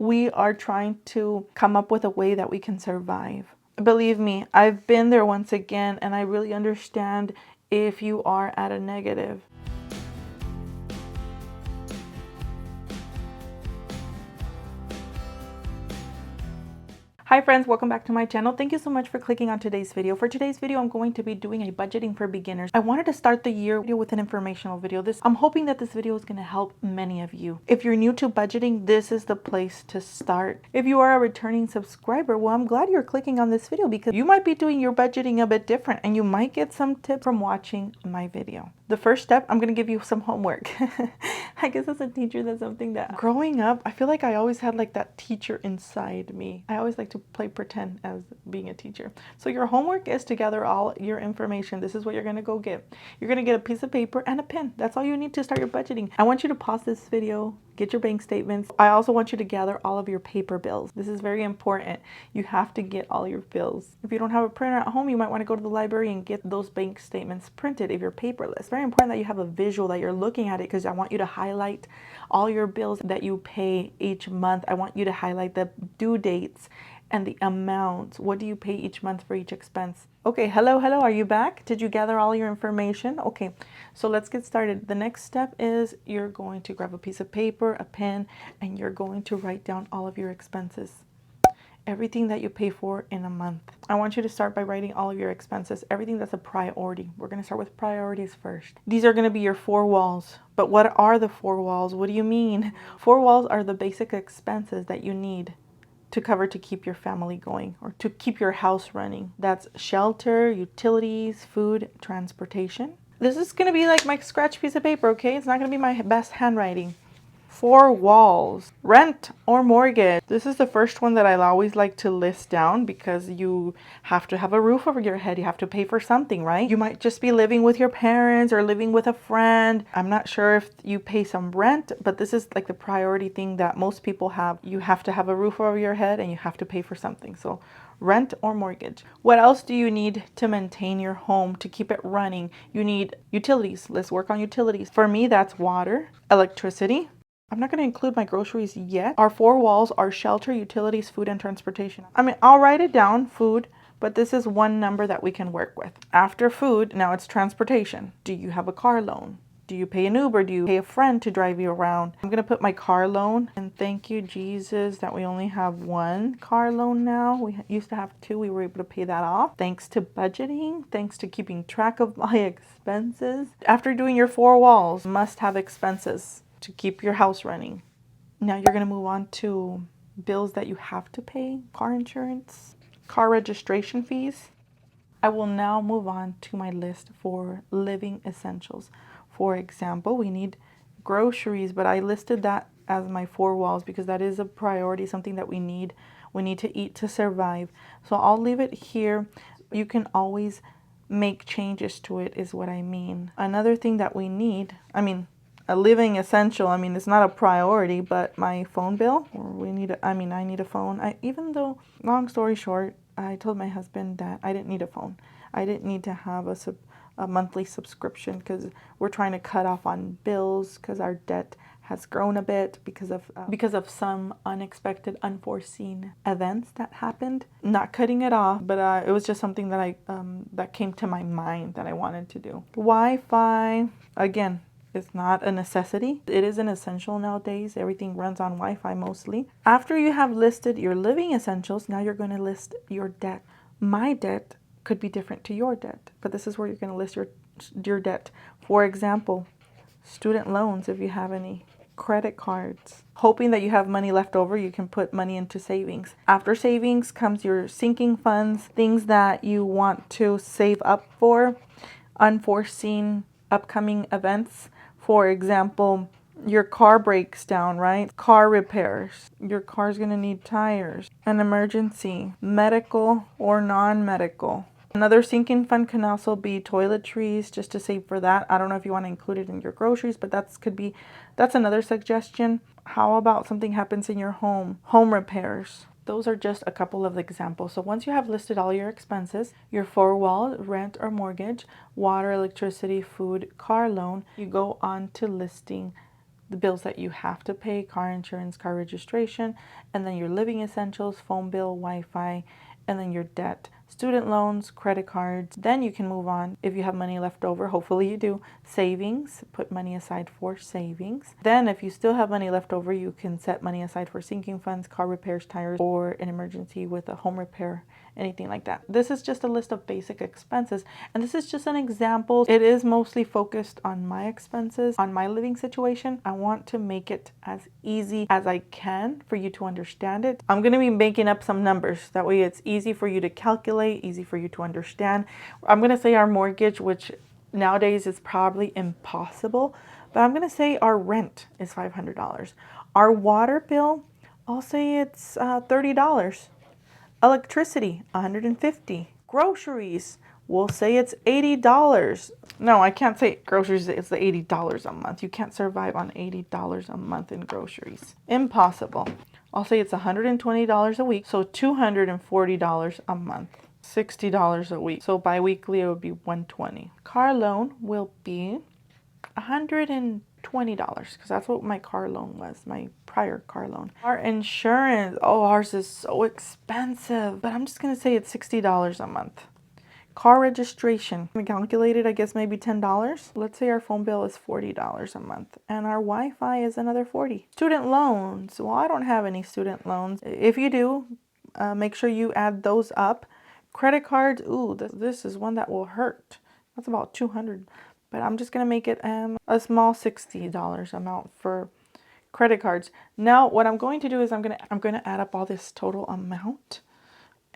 We are trying to come up with a way that we can survive. Believe me, I've been there once again, and I really understand if you are at a negative. Hi friends, welcome back to my channel. Thank you so much for clicking on today's video. For today's video, I'm going to be doing a budgeting for beginners. I wanted to start the year with an informational video. I'm hoping that this video is going to help many of you. If you're new to budgeting, this is the place to start. If you are a returning subscriber, well, I'm glad you're clicking on this video because you might be doing your budgeting a bit different and you might get some tips from watching my video. The first step, I'm going to give you some homework. I guess as a teacher, that's something that growing up, I feel like I always had like that teacher inside me. I always like to play pretend as being a teacher. So your homework is to gather all your information. This is what you're going to go get. You're going to get a piece of paper and a pen. That's all you need to start your budgeting. I want you to pause this video, get your bank statements. I also want you to gather all of your paper bills. This is very important. You have to get all your bills. If you don't have a printer at home, you might want to go to the library and get those bank statements printed if you're paperless. It's very important that you have a visual, that you're looking at it, because I want you to highlight all your bills that you pay each month. I want you to highlight the due dates and the amounts. What do you pay each month for each expense? Okay, hello, are you back? Did you gather all your information? Okay, so let's get started. The next step is you're going to grab a piece of paper, a pen, and you're going to write down all of your expenses. Everything that you pay for in a month. I want you to start by writing all of your expenses, everything that's a priority. We're going to start with priorities first. These are going to be your four walls. But what are the four walls? What do you mean? Four walls are the basic expenses that you need to cover to keep your family going or to keep your house running. That's shelter, utilities, food, transportation. This is going to be like my scratch piece of paper, okay? It's not going to be my best handwriting. Four walls, rent or mortgage. This is the first one that I always like to list down because you have to have a roof over your head. You have to pay for something, right? You might just be living with your parents or living with a friend. I'm not sure if you pay some rent, but this is like the priority thing that most people have. You have to have a roof over your head and you have to pay for something. So rent or mortgage. What else do you need to maintain your home, to keep it running? You need utilities. Let's work on utilities. For me, that's water, electricity. I'm not going to include my groceries yet. Our four walls are shelter, utilities, food, and transportation. I mean, I'll write it down, food, but this is one number that we can work with. After food, now it's transportation. Do you have a car loan? Do you pay an Uber? Do you pay a friend to drive you around? I'm going to put my car loan, and thank you, Jesus, that we only have one car loan now. We used to have two. We were able to pay that off. Thanks to budgeting, thanks to keeping track of my expenses. After doing your four walls, must have expenses to keep your house running. Now you're going to move on to bills that you have to pay, car insurance, car registration fees. I will now move on to my list for living essentials. For example, we need groceries, but I listed that as my four walls because that is a priority, something that we need. We need to eat to survive. So I'll leave it here. You can always make changes to it is what I mean. Another thing that we need, a living essential, it's not a priority, but my phone bill, I need a phone. Even though, long story short, I told my husband that I didn't need a phone. I didn't need to have a monthly subscription because we're trying to cut off on bills because our debt has grown a bit because of some unexpected, unforeseen events that happened. Not cutting it off, but it was just something that that came to my mind that I wanted to do. Wi-Fi, again, it's not a necessity. It is an essential nowadays. Everything runs on Wi-Fi mostly. After you have listed your living essentials, now you're going to list your debt. My debt could be different to your debt, but this is where you're going to list your debt. For example, student loans, if you have any, credit cards. Hoping that you have money left over, you can put money into savings. After savings comes your sinking funds, things that you want to save up for, unforeseen upcoming events. For example, your car breaks down, right? Car repairs. Your car's going to need tires. An emergency, medical or non-medical. Another sinking fund can also be toiletries, just to save for that. I don't know if you want to include it in your groceries, but that's another suggestion. How about something happens in your home? Home repairs. Those are just a couple of examples. So once you have listed all your expenses, your four walls, rent or mortgage, water, electricity, food, car loan, you go on to listing the bills that you have to pay, car insurance, car registration, and then your living essentials, phone bill, Wi-Fi, and then your debt, student loans, credit cards. Then you can move on if you have money left over. Hopefully you do. Savings, put money aside for savings. Then if you still have money left over, you can set money aside for sinking funds, car repairs, tires, or an emergency with a home repair, anything like that. This is just a list of basic expenses, and this is just an example. It is mostly focused on my expenses, on my living situation. I want to make it as easy as I can for you to understand it. I'm going to be making up some numbers. That way it's easy for you to calculate, easy for you to understand. I'm going to say our mortgage, which nowadays is probably impossible, but I'm going to say our rent is $500. Our water bill, I'll say it's $30. Electricity, $150. Groceries, we'll say it's $80. No, I can't say groceries, it's the $80 a month. You can't survive on $80 a month in groceries. Impossible. I'll say it's $120 a week, so $240 a month. $60 a week. So bi-weekly it would be $120. Car loan will be $120 because that's what my car loan was, my prior car loan. Our insurance, oh, ours is so expensive, but I'm just gonna say it's $60 a month. Car registration, we calculated, I guess maybe $10. Let's say our phone bill is $40 a month and our Wi-Fi is another $40. Student loans, well, I don't have any student loans. If you do, make sure you add those up. Credit cards, ooh, this is one that will hurt. That's about $200. But I'm just going to make it a small $60 amount for credit cards. Now, what I'm going to do is I'm going to add up all this total amount.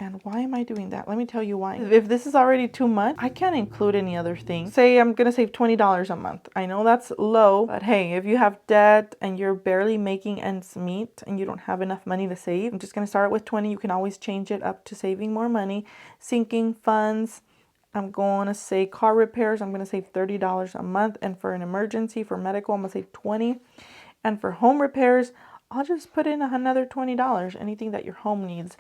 And why am I doing that? Let me tell you why. If this is already too much, I can't include any other thing. Say I'm going to save $20 a month. I know that's low, but hey, if you have debt and you're barely making ends meet and you don't have enough money to save, I'm just going to start with 20. You can always change it up to saving more money. Sinking funds, I'm going to say car repairs, I'm going to save $30 a month. And for an emergency, for medical, I'm going to save $20. And for home repairs, I'll just put in another $20, anything that your home needs.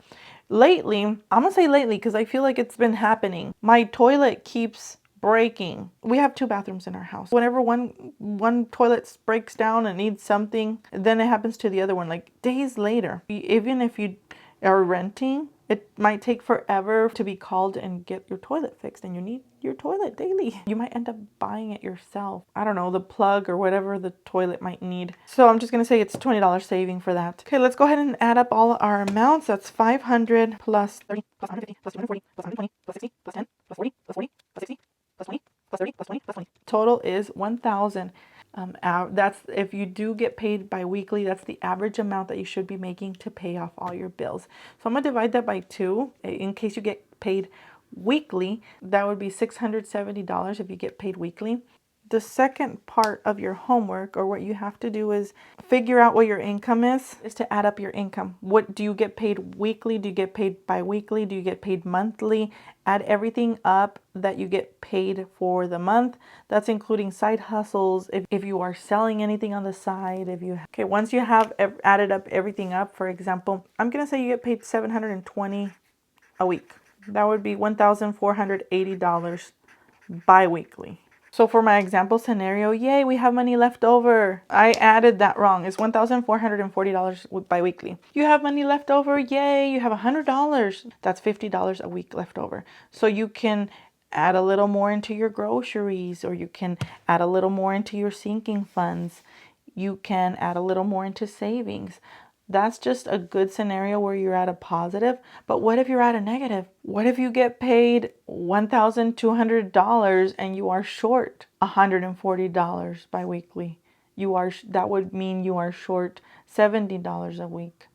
Lately, I'm going to say lately because I feel like it's been happening. My toilet keeps breaking. We have 2 bathrooms in our house. Whenever one toilet breaks down and needs something, then it happens to the other one like days later. Even if you are renting, it might take forever to be called and get your toilet fixed, and you need your toilet daily. You might end up buying it yourself. I don't know, the plug or whatever the toilet might need. So I'm just going to say it's $20 saving for that. Okay, let's go ahead and add up all our amounts. That's 500 plus 30 plus 150 plus 240 plus 120 plus 60 plus 10 plus 40 plus 40 plus 60 plus 20 plus 30 plus 20 plus 20. Total is 1,000. That's if you do get paid bi-weekly, that's the average amount that you should be making to pay off all your bills. So I'm going to divide that by 2 in case you get paid weekly. That would be $670 if you get paid weekly. The second part of your homework, or what you have to do, is figure out what your income is to add up your income. What do you get paid weekly? Do you get paid bi-weekly? Do you get paid monthly? Add everything up that you get paid for the month. That's including side hustles. If you are selling anything on the side, okay, once you have added up everything up, for example, I'm going to say you get paid $720 a week. That would be $1,480 bi-weekly. So for my example scenario, yay, we have money left over. I added that wrong. It's $1,440 bi-weekly. You have money left over, yay, you have $100. That's $50 a week left over. So you can add a little more into your groceries, or you can add a little more into your sinking funds. You can add a little more into savings. That's just a good scenario where you're at a positive. But what if you're at a negative? What if you get paid $1,200 and you are short $140 bi-weekly? That would mean you are short $70 a week.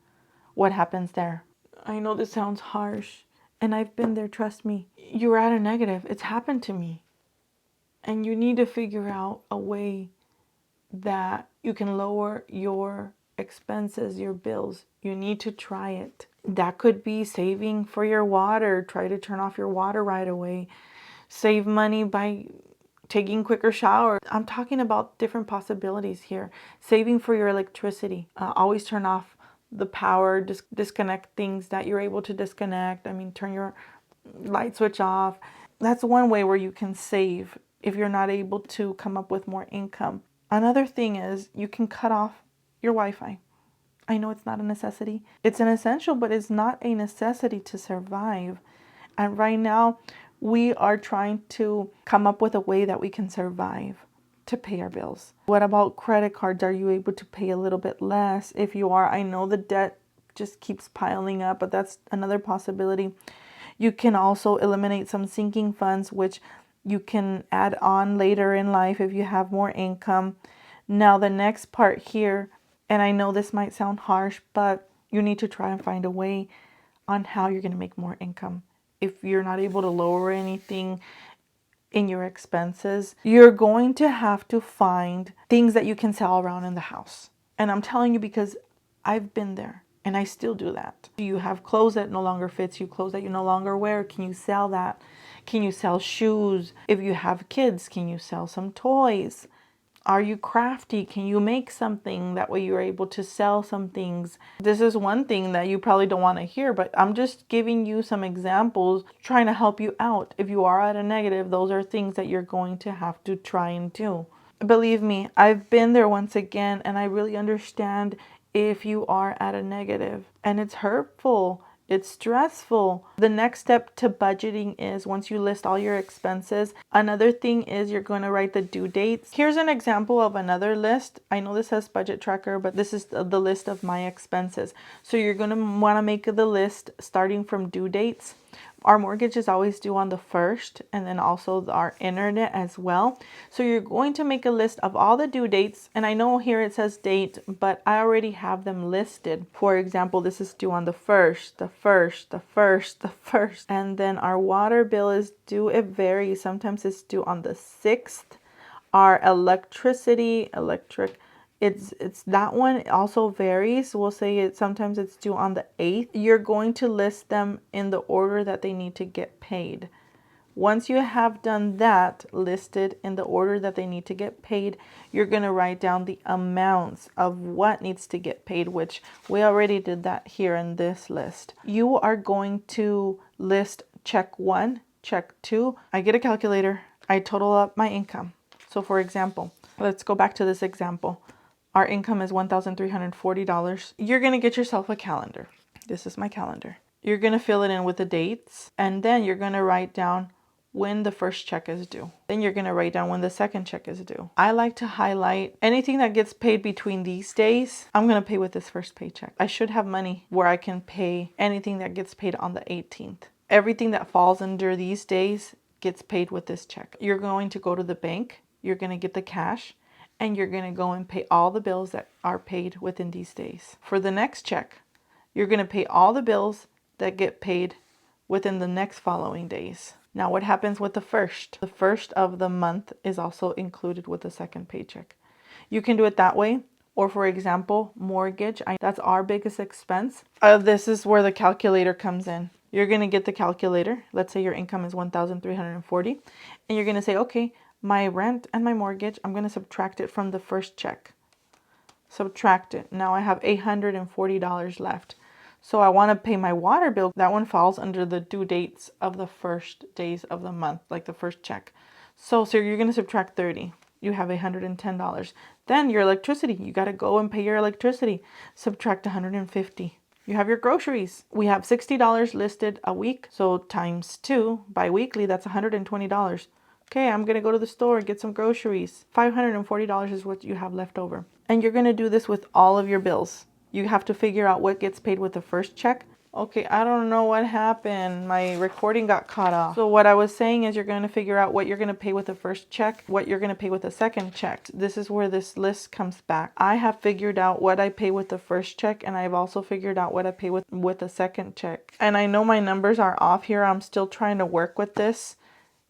What happens there? I know this sounds harsh, and I've been there, trust me. You're at a negative. It's happened to me. And you need to figure out a way that you can lower your expenses, your bills. You need to try it. That could be saving for your water. Try to turn off your water right away. Save money by taking quicker showers. I'm talking about different possibilities here. Saving for your electricity. Always turn off the power, disconnect things that you're able to disconnect. I mean, turn your light switch off. That's one way where you can save if you're not able to come up with more income. Another thing is you can cut off your Wi-Fi. I know it's not a necessity. It's an essential, but it's not a necessity to survive. And right now, we are trying to come up with a way that we can survive to pay our bills. What about credit cards? Are you able to pay a little bit less? If you are, I know the debt just keeps piling up, but that's another possibility. You can also eliminate some sinking funds, which you can add on later in life if you have more income. Now, the next part here, and I know this might sound harsh, but you need to try and find a way on how you're going to make more income. If you're not able to lower anything in your expenses, you're going to have to find things that you can sell around in the house. And I'm telling you because I've been there and I still do that. You have clothes that no longer fits you, clothes that you no longer wear. Can you sell that? Can you sell shoes? If you have kids, can you sell some toys? Are you crafty? Can you make something? That way you're able to sell some things. This is one thing that you probably don't want to hear, but I'm just giving you some examples, trying to help you out. If you are at a negative, those are things that you're going to have to try and do. Believe me, I've been there once again, and I really understand if you are at a negative. And it's hurtful. It's stressful. The next step to budgeting is once you list all your expenses, another thing is you're going to write the due dates. Here's an example of another list. I know this says budget tracker, but this is the list of my expenses. So you're going to want to make the list starting from due dates. Our mortgage is always due on the 1st, and then also our internet as well. So you're going to make a list of all the due dates. And I know here it says date, but I already have them listed. For example, this is due on the 1st, the 1st, the 1st, the 1st. And then our water bill is due. It varies. Sometimes it's due on the 6th. Our electric, it's that one also varies. We'll say sometimes it's due on the 8th. You're going to list them in the order that they need to get paid. Once you have done that, listed in the order that they need to get paid, you're going to write down the amounts of what needs to get paid, which we already did that here in this list. You are going to list check 1, check 2. I get a calculator. I total up my income. So for example, let's go back to this example. Our income is $1,340. You're going to get yourself a calendar. This is my calendar. You're going to fill it in with the dates, and then you're going to write down when the first check is due. Then you're going to write down when the second check is due. I like to highlight anything that gets paid between these days. I'm going to pay with this first paycheck. I should have money where I can pay anything that gets paid on the 18th. Everything that falls under these days gets paid with this check. You're going to go to the bank. You're going to get the cash. And you're going to go and pay all the bills that are paid within these days. For the next check, you're going to pay all the bills that get paid within the next following days. Now, what happens with the first? The first of the month is also included with the second paycheck. You can do it that way. Or for example, mortgage, that's our biggest expense. This is where the calculator comes in. You're going to get the calculator. Let's say your income is $1,340. And you're going to say, okay, my rent and my mortgage, I'm going to subtract it from the first check. Subtract it. Now I have $840 left. So I want to pay my water bill. That one falls under the due dates of the first days of the month, like the first check. So you're going to subtract 30. You have $110. Then your electricity, you got to go and pay your electricity. Subtract 150. You have your groceries. We have $60 listed a week. So times 2 bi-weekly, that's $120. Okay, I'm going to go to the store and get some groceries. $540 is what you have left over. And you're going to do this with all of your bills. You have to figure out what gets paid with the first check. Okay, I don't know what happened. My recording got cut off. So what I was saying is you're going to figure out what you're going to pay with the first check, what you're going to pay with the second check. This is where this list comes back. I have figured out what I pay with the first check, and I've also figured out what I pay with the second check. And I know my numbers are off here. I'm still trying to work with this.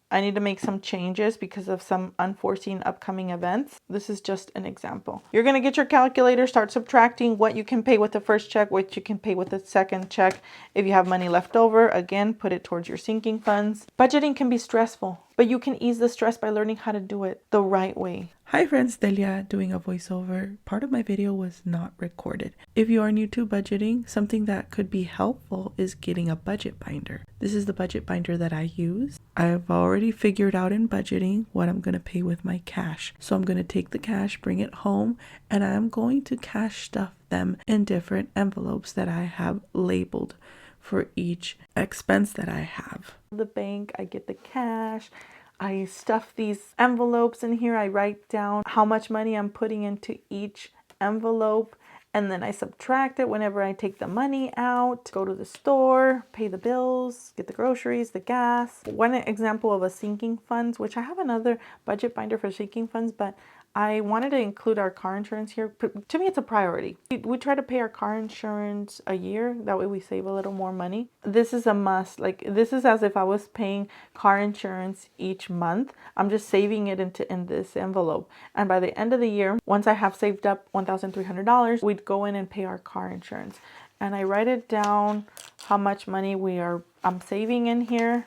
I need to make some changes because of some unforeseen upcoming events. This is just an example. You're going to get your calculator, start subtracting what you can pay with the first check, what you can pay with the second check. If you have money left over, again, put it towards your sinking funds. Budgeting can be stressful. but you can ease the stress by learning how to do it the right way. Hi friends, Delia doing a voiceover. Part of my video was not recorded. If you are new to budgeting, something that could be helpful is getting a budget binder. This is the budget binder that I use. I've already figured out in budgeting what I'm going to pay with my cash. So I'm going to take the cash, bring it home, and I'm going to cash stuff them in different envelopes that I have labeled for each expense that I have. The bank, I get the cash. I stuff these envelopes in here. I write down how much money I'm putting into each envelope, and then I subtract it whenever I take the money out, go to the store, pay the bills, get the groceries, the gas. One example of a sinking funds, which I have another budget binder for sinking funds, but I wanted to include our car insurance here. To me, it's a priority. We try to pay our car insurance a year. That way we save a little more money. This is a must. Like, this is as if I was paying car insurance each month. I'm just saving it in this envelope. And by the end of the year, once I have saved up $1,300, we'd go in and pay our car insurance. And I write it down how much money I'm saving in here.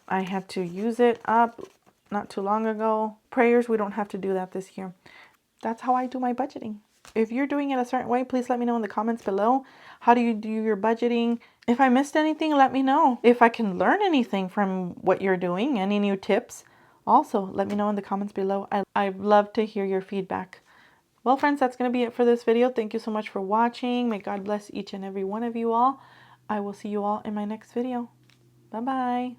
I had to use it up not too long ago. Prayers, we don't have to do that this year. That's how I do my budgeting. If you're doing it a certain way, please let me know in the comments below. How do you do your budgeting? If I missed anything, let me know. If I can learn anything from what you're doing, any new tips, also let me know in the comments below. I'd love to hear your feedback. Well, friends, that's going to be it for this video. Thank you so much for watching. May God bless each and every one of you all. I will see you all in my next video. Bye-bye.